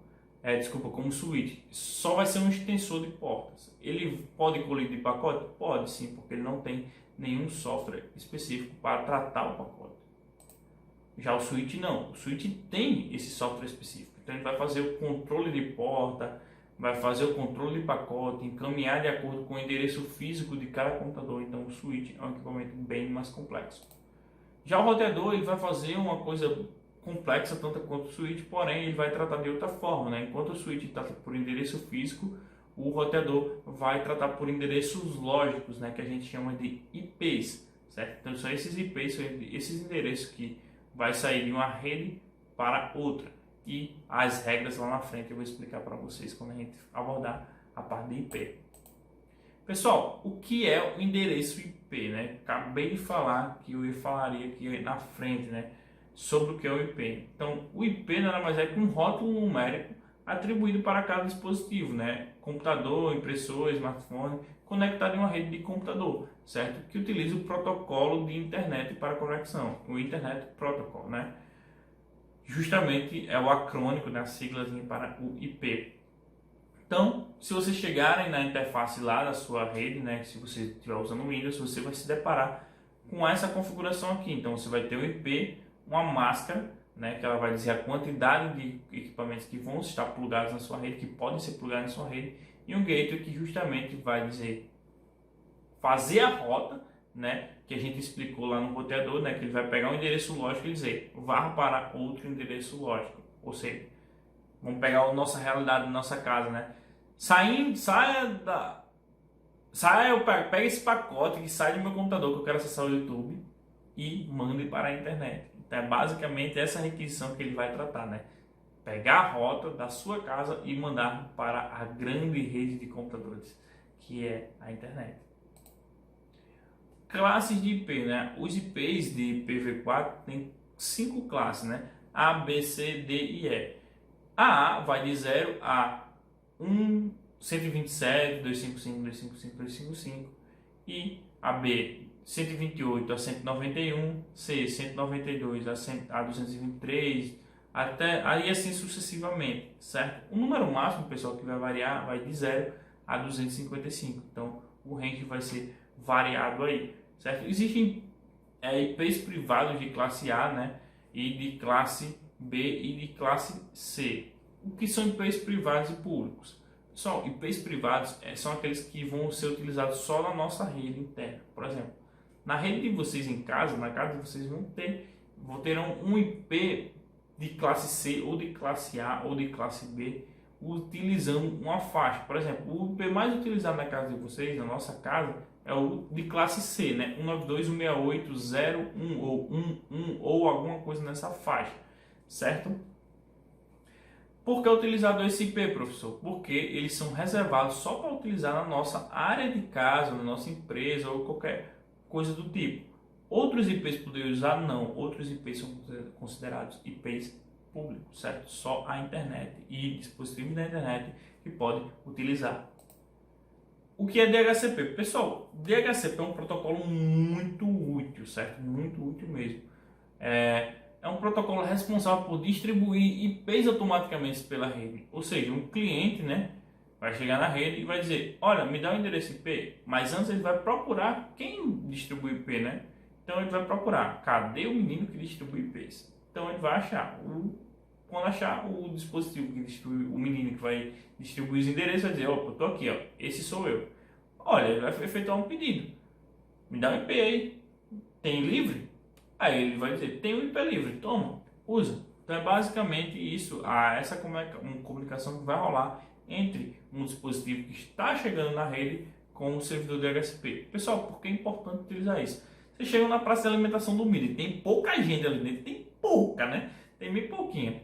Como um switch. Só vai ser um extensor de portas. Ele pode colidir de pacote? Pode sim, porque ele não tem nenhum software específico para tratar o pacote. Já o switch não. O switch tem esse software específico. Então ele vai fazer o controle de porta, vai fazer o controle de pacote, encaminhar de acordo com o endereço físico de cada computador. Então o switch é um equipamento bem mais complexo. Já o roteador ele vai fazer uma coisa complexa tanto quanto o switch, porém ele vai tratar de outra forma, né? Enquanto o switch trata por endereço físico, o roteador vai tratar por endereços lógicos, né? Que a gente chama de IPs, certo? Então são esses IPs, são esses endereços que vai sair de uma rede para outra, e as regras lá na frente eu vou explicar para vocês quando a gente abordar a parte de IP. Pessoal, o que é o endereço IP, né? Acabei de falar que eu falaria aqui na frente, né? Sobre o que é o IP. Então, o IP nada mais é que um rótulo numérico atribuído para cada dispositivo, né? Computador, impressor, smartphone, conectado em uma rede de computador, certo? Que utiliza o protocolo de internet para conexão, o Internet Protocol, né? Justamente é o acrônico, né? A sigla para o IP. Então, se vocês chegarem na interface lá da sua rede, né? Se você estiver usando o Windows, você vai se deparar com essa configuração aqui. Então, você vai ter o IP, uma máscara, né, que ela vai dizer a quantidade de equipamentos que vão estar plugados na sua rede, que podem ser plugados na sua rede, e um gateway que justamente vai dizer fazer a rota, né, que a gente explicou lá no roteador, né, que ele vai pegar um endereço lógico e dizer vá para outro endereço lógico. Ou seja, vamos pegar a nossa realidade da nossa casa, né? Pega esse pacote que sai do meu computador que eu quero acessar o YouTube e mande para a internet. Então é basicamente essa requisição que ele vai tratar, né? Pegar a rota da sua casa e mandar para a grande rede de computadores, que é a internet. Classes de IP, né? Os IPs de IPv4 tem 5 classes, né? A, B, C, D e E. A vai de 0 a 1, 127, 255, 255 e a B 128 a 191, C 192 a 223, até aí assim sucessivamente, certo? O número máximo, pessoal, que vai variar vai de 0 a 255, então o range vai ser variado aí, certo? Existem IPs privados de classe A, né, e de classe B e de classe C. O que são IPs privados e públicos? Pessoal, IPs privados são aqueles que vão ser utilizados só na nossa rede interna. Por exemplo, na rede de vocês em casa, na casa de vocês terão um IP de classe C ou de classe A ou de classe B utilizando uma faixa. Por exemplo, o IP mais utilizado na casa de vocês, na nossa casa, é o de classe C, né? 192.168.0.1 ou 1.1 ou alguma coisa nessa faixa, certo? Por que utilizar esse IP, professor? Porque eles são reservados só para utilizar na nossa área de casa, na nossa empresa ou qualquer coisa do tipo. Outros IPs poderiam usar? Não. Outros IPs são considerados IPs públicos, certo? Só a internet e dispositivos da internet que podem utilizar. O que é DHCP? Pessoal, DHCP é um protocolo muito útil, certo? Muito útil mesmo. É um protocolo responsável por distribuir IPs automaticamente pela rede. Ou seja, um cliente, né, vai chegar na rede e vai dizer, olha, me dá o endereço IP, mas antes ele vai procurar quem distribui IP, né? Então ele vai procurar, cadê o menino que distribui IPs? Então ele vai achar, quando achar o dispositivo que distribui, o menino que vai distribuir os endereços, vai dizer, opa, eu tô aqui, ó, esse sou eu. Olha, ele vai efetuar um pedido, me dá um IP aí, tem livre? Aí ele vai dizer, tem um IP livre, toma, usa. Então é basicamente isso, essa comunicação que vai rolar entre um dispositivo que está chegando na rede com o servidor de DHCP. Pessoal, por que é importante utilizar isso? Você chega na praça de alimentação do milho, tem pouca gente ali dentro, tem pouca, né? Tem bem pouquinha.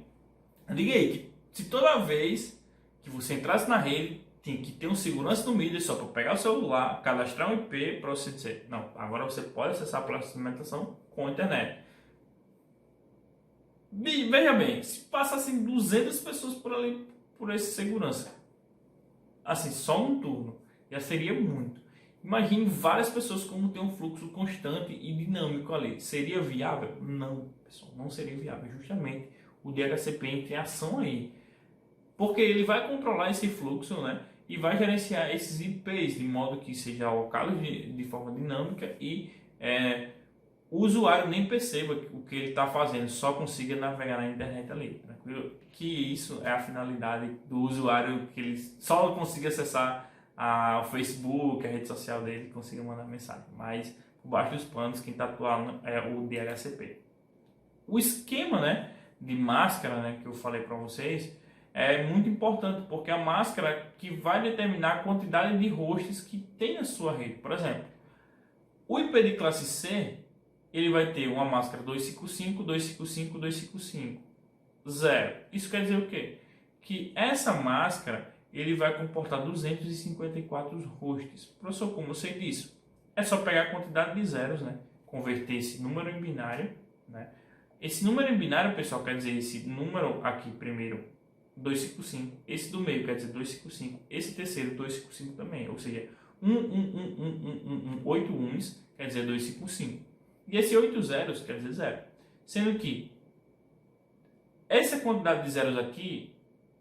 Diga aí que se toda vez que você entrasse na rede, tem que ter um segurança do milho só para pegar o celular, cadastrar um IP para você dizer, não, agora você pode acessar a praça de alimentação com a internet. Veja bem, se passassem 200 pessoas por ali, por esse segurança, assim, só um turno, já seria muito. Imagine várias pessoas como ter um fluxo constante e dinâmico ali. Seria viável? Não, pessoal, não seria viável. Justamente o DHCP entra em ação aí. Porque ele vai controlar esse fluxo, né? E vai gerenciar esses IPs de modo que seja alocado de forma dinâmica e o usuário nem perceba o que ele está fazendo, só consiga navegar na internet ali, tranquilo? Que isso é a finalidade do usuário, que ele só consiga acessar o Facebook, a rede social dele, consiga mandar mensagem. Mas por baixo dos panos, quem está atuando é o DHCP. O esquema, né, de máscara, né, que eu falei para vocês, é muito importante, porque a máscara que vai determinar a quantidade de hosts que tem na sua rede. Por exemplo, o IP de classe C, ele vai ter uma máscara 255, 255, 255, 0. Isso quer dizer o quê? Que essa máscara ele vai comportar 254 hosts. Professor, como eu sei disso? É só pegar a quantidade de zeros, né? Converter esse número em binário, né? Esse número em binário, pessoal, quer dizer esse número aqui primeiro 255, esse do meio quer dizer 255, esse terceiro 255 também, ou seja, 8 uns quer dizer 255. E esse 8 zeros quer dizer 0. Sendo que essa quantidade de zeros aqui,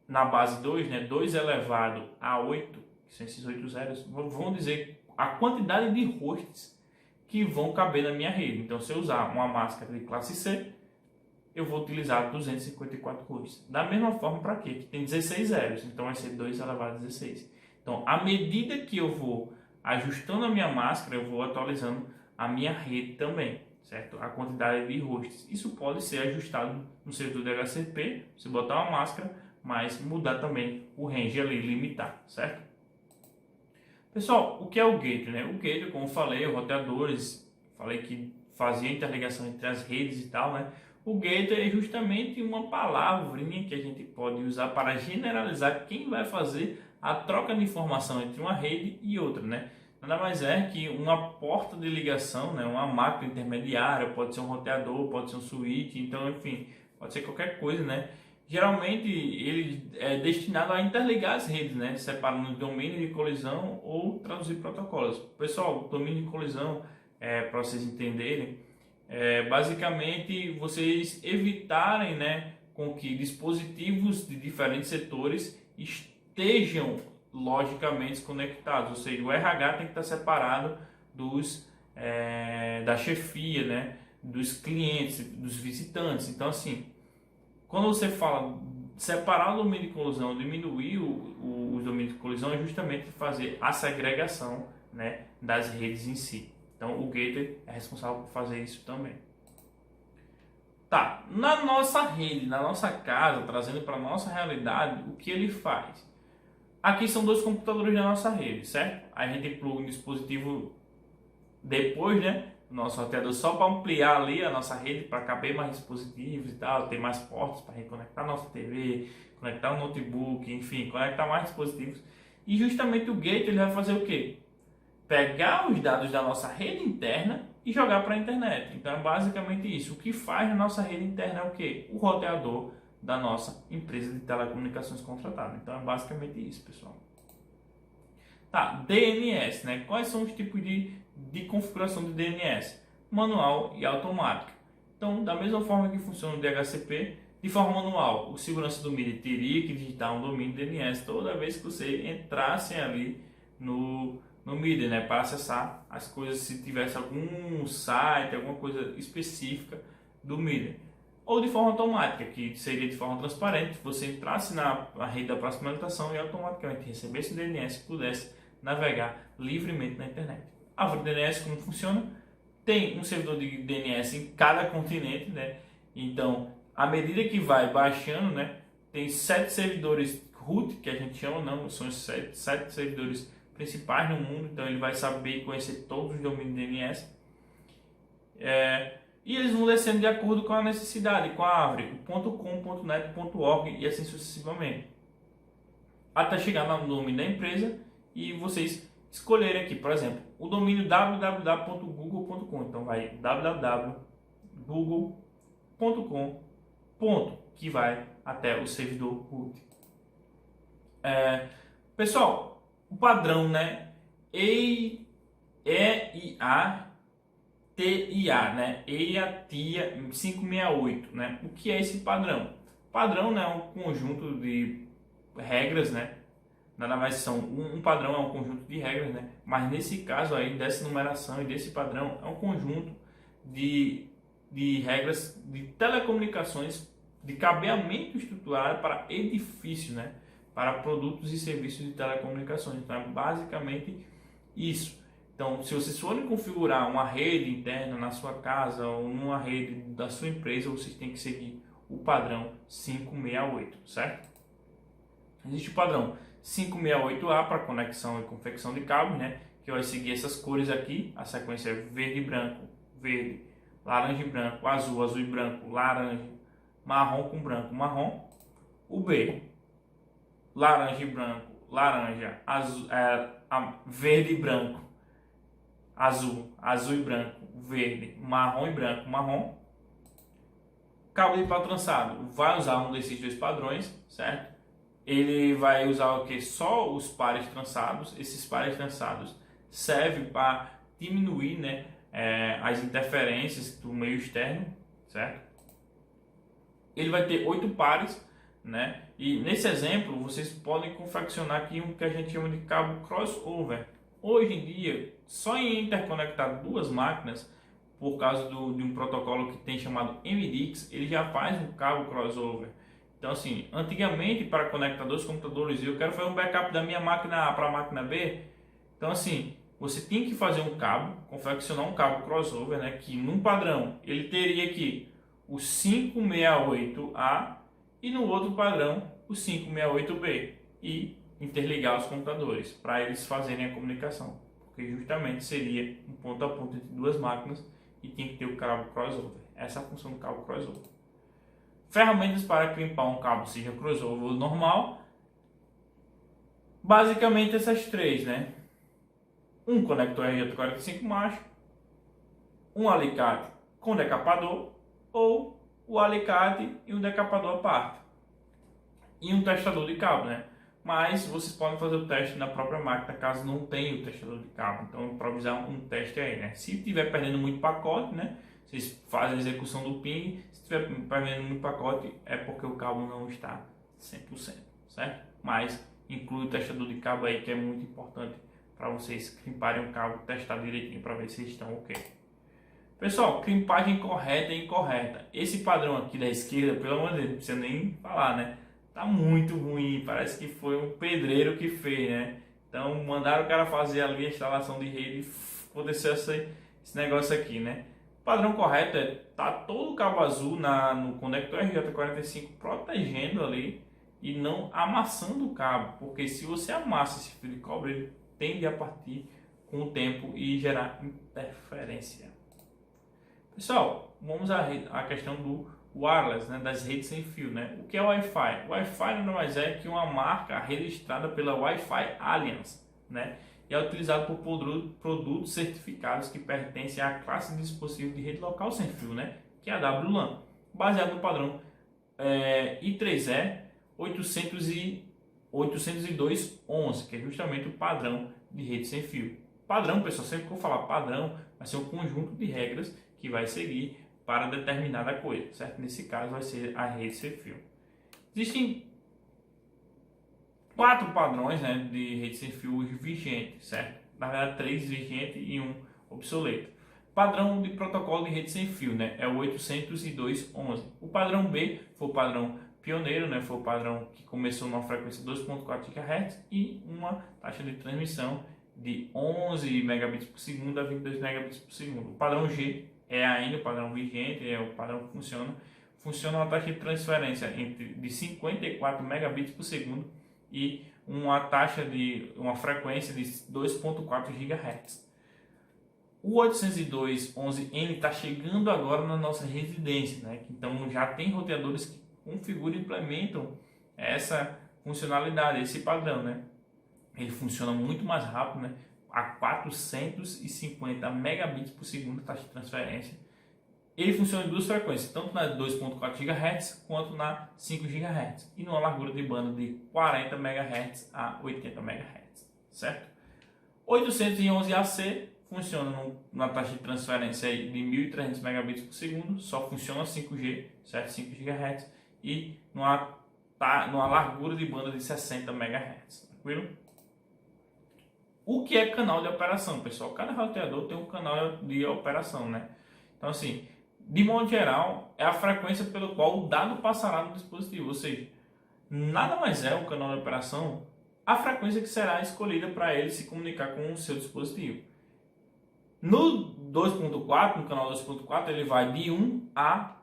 na base 2, né, 2 elevado a 8, que são esses 8 zeros, vão dizer a quantidade de hosts que vão caber na minha rede. Então, se eu usar uma máscara de classe C, eu vou utilizar 254 hosts. Da mesma forma para quê? Que tem 16 zeros, então vai ser 2 elevado a 16. Então, à medida que eu vou ajustando a minha máscara, eu vou atualizando a minha rede também, certo? A quantidade de hosts. Isso pode ser ajustado no servidor de DHCP, você botar uma máscara, mas mudar também o range ali, limitar, certo? Pessoal, o que é o gateway, né? O gateway, como eu falei, os roteadores, falei que fazia interligação entre as redes e tal, né? O gateway é justamente uma palavrinha que a gente pode usar para generalizar quem vai fazer a troca de informação entre uma rede e outra, né? Nada mais é que uma porta de ligação, né? Uma máquina intermediária, pode ser um roteador, pode ser um switch, então, enfim, pode ser qualquer coisa, né? Geralmente ele é destinado a interligar as redes, né? Separando domínio de colisão ou traduzir protocolos. Pessoal, domínio de colisão, para vocês entenderem, basicamente vocês evitarem, né, com que dispositivos de diferentes setores estejam logicamente conectados, ou seja, o RH tem que estar separado da chefia, né, dos clientes, dos visitantes. Então, assim, quando você fala separar o domínio de colisão, diminuir os domínios de colisão, é justamente fazer a segregação, né, das redes em si. Então, o gateway é responsável por fazer isso também. Tá, na nossa rede, na nossa casa, trazendo para a nossa realidade, o que ele faz? Aqui são dois computadores da nossa rede, certo? A gente pluga um dispositivo depois, né? Nosso roteador só para ampliar ali a nossa rede, para caber mais dispositivos e tal, ter mais portas para reconectar nossa TV, conectar o notebook, enfim, conectar mais dispositivos. E justamente o gateway ele vai fazer o quê? Pegar os dados da nossa rede interna e jogar para a internet. Então é basicamente isso. O que faz na nossa rede interna é o quê? O roteador da nossa empresa de telecomunicações contratada. Então é basicamente isso, pessoal. Tá, DNS, né? Quais são os tipos de configuração de DNS? Manual e automática. Então, da mesma forma que funciona o DHCP, de forma manual, o segurança do MIDI teria que digitar um domínio DNS toda vez que você entrasse ali no MIDI, né? Para acessar as coisas, se tivesse algum site, alguma coisa específica do MIDI. Ou de forma automática, que seria de forma transparente, você entrasse na rede da próxima alimentação e automaticamente recebesse o DNS e pudesse navegar livremente na internet. A árvore de DNS, como funciona? Tem um servidor de DNS em cada continente, né? Então, à medida que vai baixando, né? Tem 7 servidores root, que a gente chama, não, são os 7 servidores principais no mundo, então ele vai saber e conhecer todos os domínios DNS. E eles vão descendo de acordo com a necessidade, com a árvore, o .com, .net, .org e assim sucessivamente, até chegar no domínio da empresa e vocês escolherem aqui, por exemplo, o domínio www.google.com. Então vai www.google.com, que vai até o servidor root. Pessoal, o padrão, né? EIA TIA, né? EIA-TIA 568, né? O que é esse padrão? Padrão, né, é um conjunto de regras, né? Nada mais são um padrão é um conjunto de regras, né? Mas nesse caso aí dessa numeração e desse padrão é um conjunto de regras de telecomunicações de cabeamento estruturado para edifícios, né? Para produtos e serviços de telecomunicações. Então é basicamente isso. Então, se vocês forem configurar uma rede interna na sua casa ou numa rede da sua empresa, vocês têm que seguir o padrão 568, certo? Existe o padrão 568A para conexão e confecção de cabos, né? Que vai seguir essas cores aqui, a sequência é verde e branco, verde, laranja e branco, azul, azul e branco, laranja, marrom com branco, marrom. O B, laranja e branco, laranja, azul, verde e branco, azul, azul e branco, verde, marrom e branco, marrom. Cabo de pau trançado vai usar um desses dois padrões, certo? Ele vai usar o que? Só os pares trançados. Esses pares trançados servem para diminuir, né, as interferências do meio externo, certo? Ele vai ter 8 pares, né? E nesse exemplo vocês podem confeccionar aqui um que a gente chama de cabo crossover. Hoje em dia, só em interconectar duas máquinas, por causa de um protocolo que tem chamado MDIX, ele já faz um cabo crossover. Então assim, antigamente para conectar dois computadores, eu quero fazer um backup da minha máquina A para a máquina B, então assim, você tem que fazer um cabo, confeccionar um cabo crossover, né, que num padrão ele teria aqui o 568A e no outro padrão o 568B e interligar os computadores para eles fazerem a comunicação, porque justamente seria um ponto a ponto entre duas máquinas e tem que ter o cabo crossover. Essa é a função do cabo crossover. Ferramentas para crimpar um cabo, seja crossover ou normal, basicamente essas três, né? Um conector RJ45 macho, um alicate com decapador ou o alicate e um decapador à parte e um testador de cabo, né? Mas vocês podem fazer o teste na própria máquina caso não tenha o testador de cabo, então improvisar um teste aí, né? Se estiver perdendo muito pacote, né? Vocês fazem a execução do ping. Se estiver perdendo muito pacote, é porque o cabo não está 100%, certo? Mas inclui o testador de cabo aí, que é muito importante para vocês crimparem o cabo, testar direitinho para ver se estão ok. Pessoal, crimpagem correta e incorreta. Esse padrão aqui da esquerda, pelo amor de Deus, não precisa nem falar, né? Tá muito ruim, parece que foi um pedreiro que fez, né? Então mandaram o cara fazer ali a instalação de rede e aconteceu esse negócio aqui, né? O padrão correto é tá todo o cabo azul no conector RJ45 protegendo ali e não amassando o cabo, porque se você amassa esse fio de cobre, ele tende a partir com o tempo e gerar interferência. Pessoal, vamos à questão do wireless, né, das redes sem fio, né? O que é Wi-Fi? Wi-Fi não mais é que uma marca registrada pela Wi-Fi Alliance, né? E é utilizado por produtos certificados que pertencem à classe de dispositivos de rede local sem fio, né? Que é a WLAN, baseado no padrão I3E 802.11, que é justamente o padrão de rede sem fio. Padrão, pessoal, sempre que eu falar padrão, vai ser um conjunto de regras que vai seguir para determinada coisa, certo? Nesse caso vai ser a rede sem fio. Existem 4 padrões, né, de rede sem fio vigentes, certo? Na verdade 3 vigentes e 1 obsoleto. Padrão de protocolo de rede sem fio, né, é o 802.11. O padrão B foi o padrão pioneiro, né, foi o padrão que começou numa frequência de 2.4 GHz e uma taxa de transmissão de 11 megabits por segundo a 22 megabits por segundo. O padrão G é ainda o padrão vigente, é o padrão que funciona uma taxa de transferência de 54 megabits por segundo e uma frequência de 2.4 GHz. O 802.11n está chegando agora na nossa residência, né? Então já tem roteadores que configuram e implementam essa funcionalidade, esse padrão, né? Ele funciona muito mais rápido, né? A 450 megabits por segundo taxa de transferência. Ele funciona em duas frequências, tanto na 2.4 GHz quanto na 5 GHz e numa largura de banda de 40 MHz a 80 MHz, certo? 811AC funciona na taxa de transferência aí de 1.300 megabits por segundo, só funciona 5G, certo? 5 GHz e numa largura de banda de 60 MHz, tranquilo? O que é canal de operação, pessoal? Cada roteador tem um canal de operação, né? Então, assim, de modo geral, é a frequência pelo qual o dado passará no dispositivo, ou seja, nada mais é o canal de operação a frequência que será escolhida para ele se comunicar com o seu dispositivo. No 2.4, no canal 2.4, ele vai de 1 a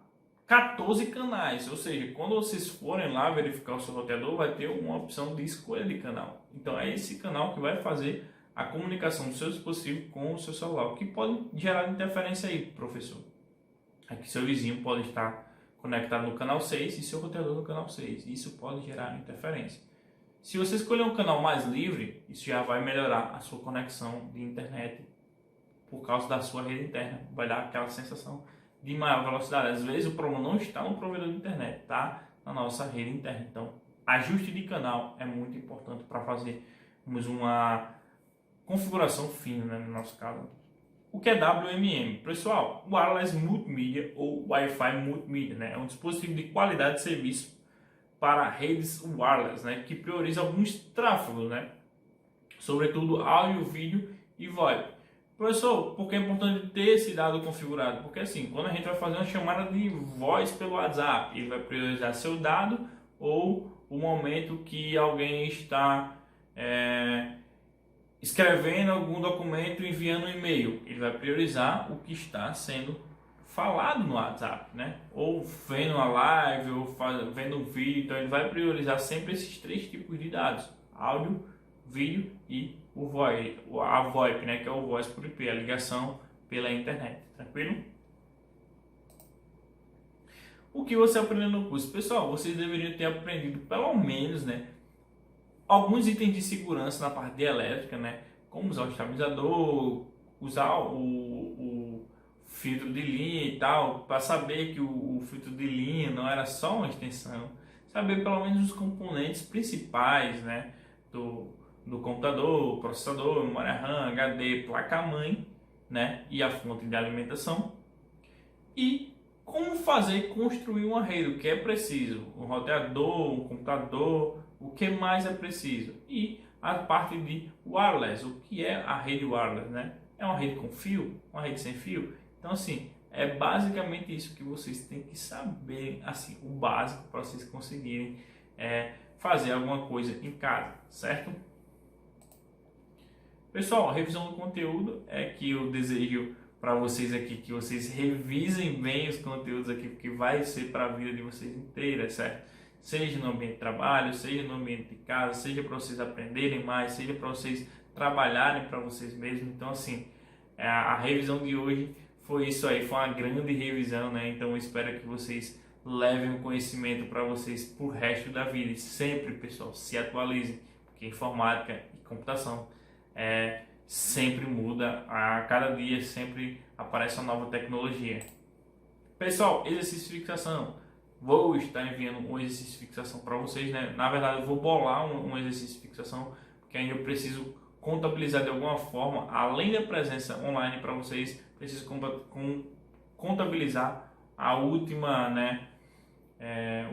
14 canais, ou seja, quando vocês forem lá verificar o seu roteador, vai ter uma opção de escolha de canal. Então é esse canal que vai fazer a comunicação do seu dispositivo com o seu celular, o que pode gerar interferência aí, professor. Aqui seu vizinho pode estar conectado no canal 6 e seu roteador no canal 6. Isso pode gerar interferência. Se você escolher um canal mais livre, isso já vai melhorar a sua conexão de internet por causa da sua rede interna. Vai dar aquela sensação de maior velocidade. Às vezes o problema não está no provedor de internet, está na nossa rede interna. Então, ajuste de canal é muito importante para fazer uma configuração fina, né, no nosso caso. O que é WMM? Pessoal, Wireless Multimedia ou Wi-Fi Multimedia, né? É um dispositivo de qualidade de serviço para redes wireless, né? Que prioriza alguns tráfegos, né? Sobretudo áudio, vídeo e VoIP. Professor, por que é importante ter esse dado configurado? Porque assim, quando a gente vai fazer uma chamada de voz pelo WhatsApp, ele vai priorizar seu dado ou o momento que alguém está escrevendo algum documento, enviando um e-mail. Ele vai priorizar o que está sendo falado no WhatsApp, né? Ou vendo uma live, ou vendo um vídeo. Então ele vai priorizar sempre esses três tipos de dados: áudio, vídeo e a VoIP, né? Que é o Voice por IP, a ligação pela internet. Tranquilo? O que você aprendeu no curso? Pessoal, vocês deveriam ter aprendido pelo menos, né, alguns itens de segurança na parte de elétrica, né? Como usar o estabilizador, usar o filtro de linha e tal, para saber que o filtro de linha não era só uma extensão. Saber pelo menos os componentes principais, né, do computador, processador, memória RAM, HD, placa-mãe, né, e a fonte de alimentação. E como construir uma rede, o que é preciso, um roteador, um computador, o que mais é preciso, e a parte de wireless, o que é a rede wireless, né? É uma rede com fio, uma rede sem fio. Então assim, é basicamente isso que vocês têm que saber, assim, o básico para vocês conseguirem fazer alguma coisa em casa, certo? Pessoal, a revisão do conteúdo é que eu desejo para vocês aqui que vocês revisem bem os conteúdos aqui, porque vai ser para a vida de vocês inteira, certo? Seja no ambiente de trabalho, seja no ambiente de casa, seja para vocês aprenderem mais, seja para vocês trabalharem para vocês mesmos. Então, assim, a revisão de hoje foi isso aí, foi uma grande revisão, né? Então, eu espero que vocês levem o conhecimento para vocês pro resto da vida. E sempre, pessoal, se atualizem, porque informática e computação sempre muda, a cada dia sempre aparece uma nova tecnologia. Pessoal, exercício de fixação. Vou estar enviando um exercício de fixação para vocês, né? Na verdade, eu vou bolar um exercício de fixação, porque ainda eu preciso contabilizar de alguma forma, além da presença online para vocês, preciso contabilizar a última, né?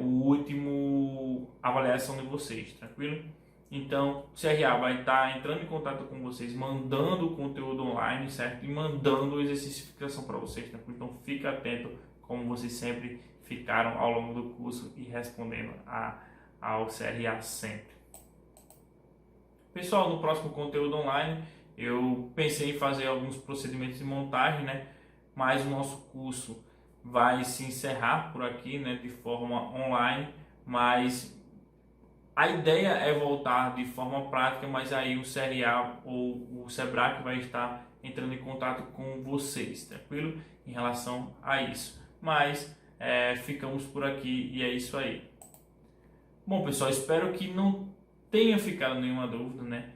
O último avaliação de vocês, tranquilo? Então, o CRA vai estar entrando em contato com vocês, mandando o conteúdo online, certo? E mandando o exercício de fixação para vocês, tranquilo? Então, fique atento, como vocês sempre ficaram ao longo do curso e respondendo ao CRA sempre. Pessoal, no próximo conteúdo online, eu pensei em fazer alguns procedimentos de montagem, né? Mas o nosso curso vai se encerrar por aqui, né? De forma online, mas A ideia é voltar de forma prática, mas aí o CRA ou o SEBRAC vai estar entrando em contato com vocês, tranquilo? Em relação a isso. Mas ficamos por aqui e é isso aí. Bom, pessoal, espero que não tenha ficado nenhuma dúvida, né?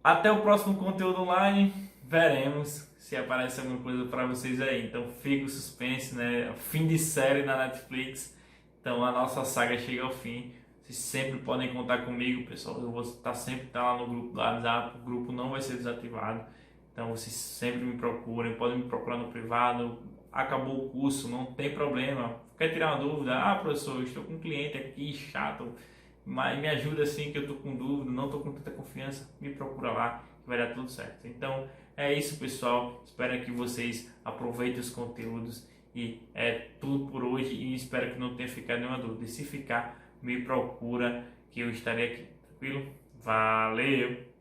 Até o próximo conteúdo online, veremos se aparece alguma coisa para vocês aí. Então fica o suspense, né? Fim de série na Netflix. Então a nossa saga chega ao fim. Vocês sempre podem contar comigo, pessoal. Eu vou estar sempre lá no grupo do WhatsApp. O grupo não vai ser desativado. Então vocês sempre me procurem. Podem me procurar no privado. Acabou o curso, não tem problema. Quer tirar uma dúvida? Ah, professor, eu estou com um cliente aqui chato, mas me ajuda assim que eu estou com dúvida, não estou com tanta confiança. Me procura lá que vai dar tudo certo. Então é isso, pessoal. Espero que vocês aproveitem os conteúdos. E é tudo por hoje. E espero que não tenha ficado nenhuma dúvida. E se ficar, me procura que eu estarei aqui, tranquilo? Valeu!